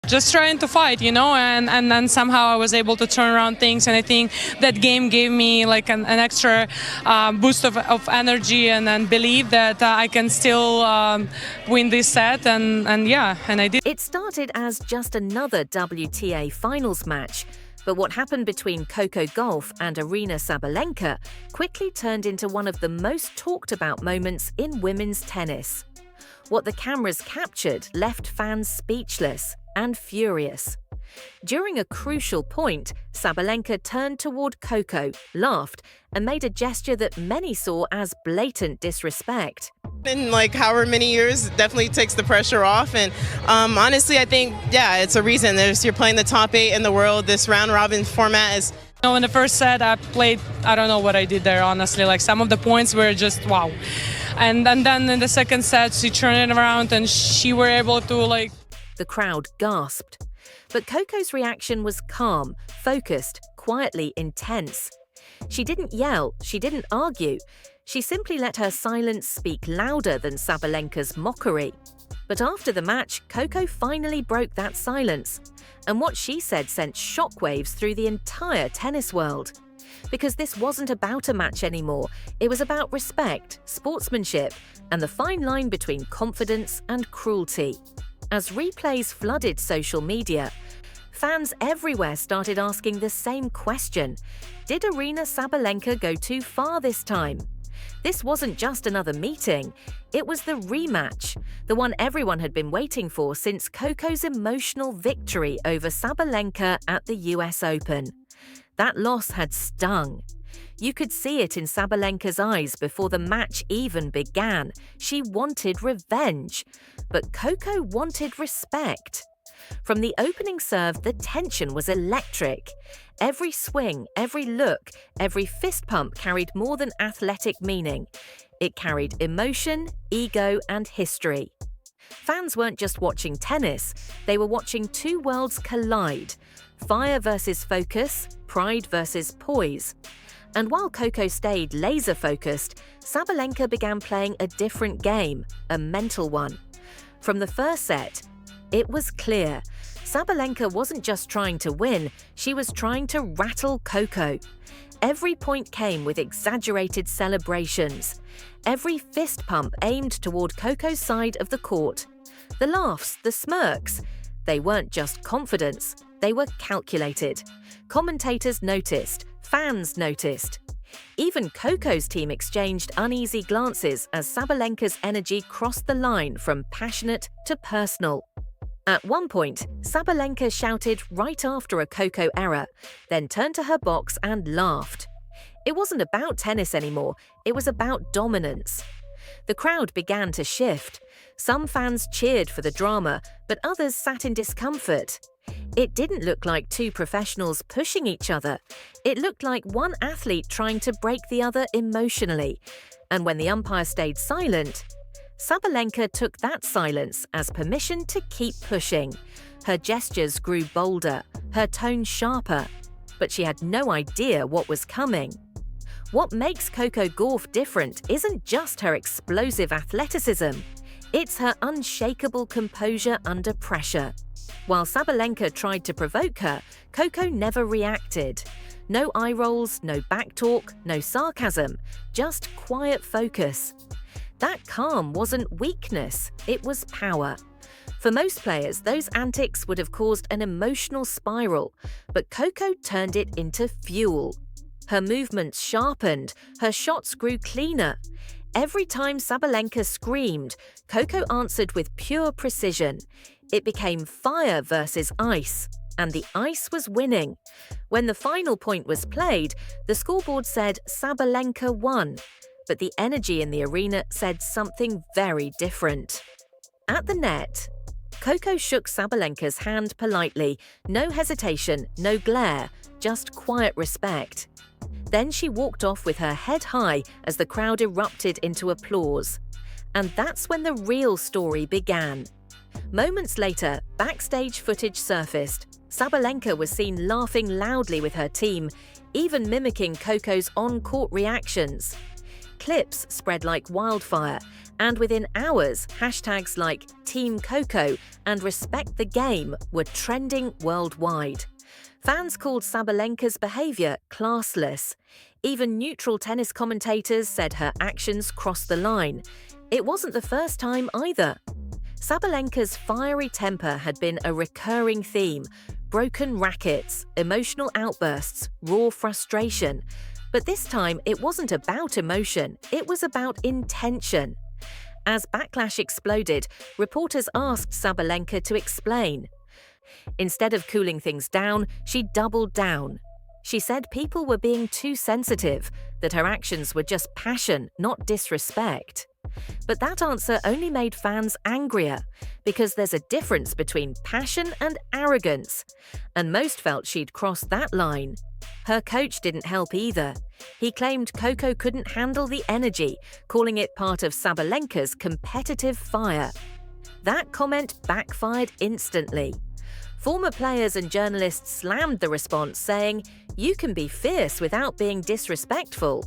Just trying to fight, and then somehow I was able to turn around things, and I think that game gave me like an extra boost of energy and belief that I can still win this set, and I did. It started as just another WTA Finals match, but what happened between Coco Gauff and Aryna Sabalenka quickly turned into one of the most talked about moments in women's tennis. What the cameras captured left fans speechless and furious. During a crucial point, Sabalenka turned toward Coco, laughed, and made a gesture that many saw as blatant disrespect. In however many years, it definitely takes the pressure off. And honestly, I think, it's a reason. You're playing the top 8 in the world. This round-robin format is... In the first set, I don't know what I did there, honestly. Some of the points were just wow. And then in the second set, she turned it around and she were able to The crowd gasped. But Coco's reaction was calm, focused, quietly intense. She didn't yell, she didn't argue. She simply let her silence speak louder than Sabalenka's mockery. But after the match, Coco finally broke that silence. And what she said sent shockwaves through the entire tennis world. Because this wasn't about a match anymore. It was about respect, sportsmanship, and the fine line between confidence and cruelty. As replays flooded social media, fans everywhere started asking the same question. Did Aryna Sabalenka go too far this time? This wasn't just another meeting. It was the rematch, the one everyone had been waiting for since Coco's emotional victory over Sabalenka at the US Open. That loss had stung. You could see it in Sabalenka's eyes before the match even began. She wanted revenge. But Coco wanted respect. From the opening serve, the tension was electric. Every swing, every look, every fist pump carried more than athletic meaning. It carried emotion, ego, and history. Fans weren't just watching tennis, they were watching two worlds collide. Fire versus focus, pride versus poise. And while Coco stayed laser-focused, Sabalenka began playing a different game, a mental one. From the first set, it was clear. Sabalenka wasn't just trying to win, she was trying to rattle Coco. Every point came with exaggerated celebrations. Every fist pump aimed toward Coco's side of the court. The laughs, the smirks, they weren't just confidence, they were calculated. Commentators noticed, fans noticed. Even Coco's team exchanged uneasy glances as Sabalenka's energy crossed the line from passionate to personal. At one point, Sabalenka shouted right after a Coco error, then turned to her box and laughed. It wasn't about tennis anymore, it was about dominance. The crowd began to shift. Some fans cheered for the drama, but others sat in discomfort. It didn't look like two professionals pushing each other. It looked like one athlete trying to break the other emotionally. And when the umpire stayed silent, Sabalenka took that silence as permission to keep pushing. Her gestures grew bolder, her tone sharper, but she had no idea what was coming. What makes Coco Gauff different isn't just her explosive athleticism, it's her unshakable composure under pressure. While Sabalenka tried to provoke her, Coco never reacted. No eye rolls, no backtalk, no sarcasm, just quiet focus. That calm wasn't weakness, it was power. For most players, those antics would have caused an emotional spiral, but Coco turned it into fuel. Her movements sharpened, her shots grew cleaner. Every time Sabalenka screamed, Coco answered with pure precision. It became fire versus ice, and the ice was winning. When the final point was played, the scoreboard said Sabalenka won, but the energy in the arena said something very different. At the net, Coco shook Sabalenka's hand politely, no hesitation, no glare, just quiet respect. Then she walked off with her head high as the crowd erupted into applause. And that's when the real story began. Moments later, backstage footage surfaced. Sabalenka was seen laughing loudly with her team, even mimicking Coco's on-court reactions. clips spread like wildfire, and within hours, hashtags like Team Coco and Respect the Game were trending worldwide. Fans called Sabalenka's behavior classless. Even neutral tennis commentators said her actions crossed the line. It wasn't the first time either. Sabalenka's fiery temper had been a recurring theme: broken rackets, emotional outbursts, raw frustration. But this time, it wasn't about emotion, it was about intention. As backlash exploded, reporters asked Sabalenka to explain. Instead of cooling things down, she doubled down. She said people were being too sensitive, that her actions were just passion, not disrespect. But that answer only made fans angrier, because there's a difference between passion and arrogance, and most felt she'd crossed that line. Her coach didn't help either. He claimed Coco couldn't handle the energy, calling it part of Sabalenka's competitive fire. That comment backfired instantly. Former players and journalists slammed the response, saying, "You can be fierce without being disrespectful."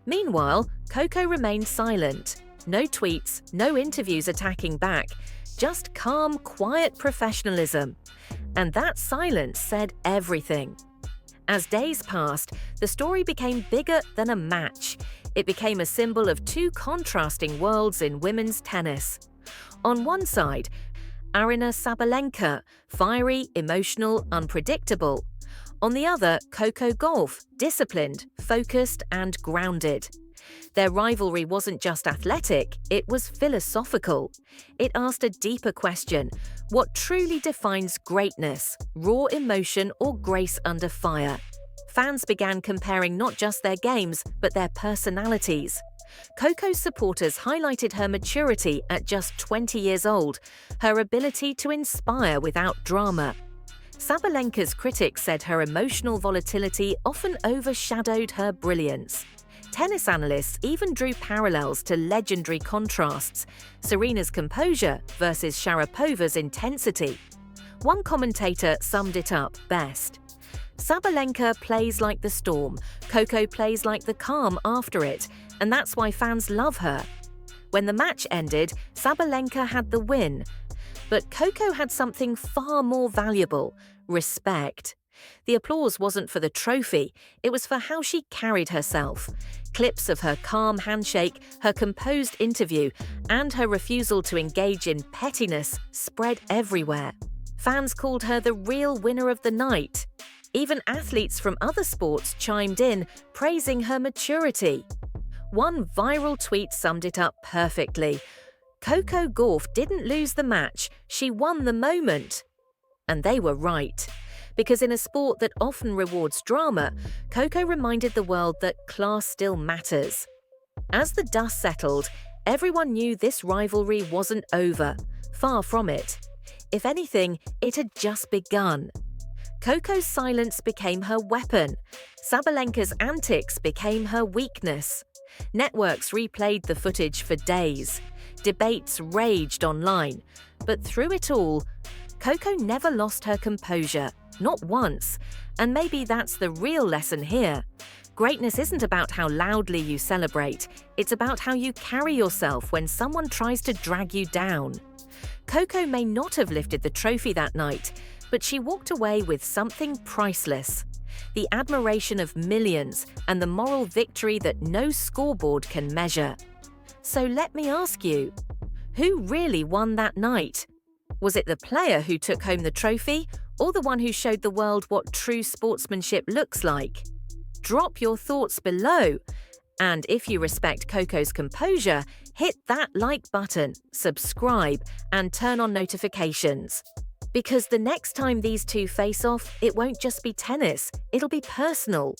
Meanwhile, Coco remained silent. No tweets, no interviews attacking back, just calm, quiet professionalism. And that silence said everything. As days passed, the story became bigger than a match. It became a symbol of two contrasting worlds in women's tennis. On one side, Aryna Sabalenka, fiery, emotional, unpredictable. On the other, Coco Gauff, disciplined, focused, and grounded. Their rivalry wasn't just athletic, it was philosophical. It asked a deeper question: what truly defines greatness, raw emotion or grace under fire? Fans began comparing not just their games, but their personalities. Coco's supporters highlighted her maturity at just 20 years old, her ability to inspire without drama. Sabalenka's critics said her emotional volatility often overshadowed her brilliance. Tennis analysts even drew parallels to legendary contrasts: Serena's composure versus Sharapova's intensity. One commentator summed it up best: Sabalenka plays like the storm, Coco plays like the calm after it, and that's why fans love her. When the match ended, Sabalenka had the win, but Coco had something far more valuable: respect. The applause wasn't for the trophy, it was for how she carried herself. Clips of her calm handshake, her composed interview, and her refusal to engage in pettiness spread everywhere. Fans called her the real winner of the night. Even athletes from other sports chimed in, praising her maturity. One viral tweet summed it up perfectly: Coco Gauff didn't lose the match, she won the moment. And they were right. Because in a sport that often rewards drama, Coco reminded the world that class still matters. As the dust settled, everyone knew this rivalry wasn't over. Far from it. If anything, it had just begun. Coco's silence became her weapon. Sabalenka's antics became her weakness. Networks replayed the footage for days. Debates raged online. But through it all, Coco never lost her composure. Not once. And maybe that's the real lesson here. Greatness isn't about how loudly you celebrate. It's about how you carry yourself when someone tries to drag you down. Coco may not have lifted the trophy that night, but she walked away with something priceless: the admiration of millions and the moral victory that no scoreboard can measure. So let me ask you, who really won that night? Was it the player who took home the trophy, or the one who showed the world what true sportsmanship looks like? Drop your thoughts below. And if you respect Coco's composure, hit that like button, subscribe, and turn on notifications. Because the next time these two face off, it won't just be tennis, it'll be personal.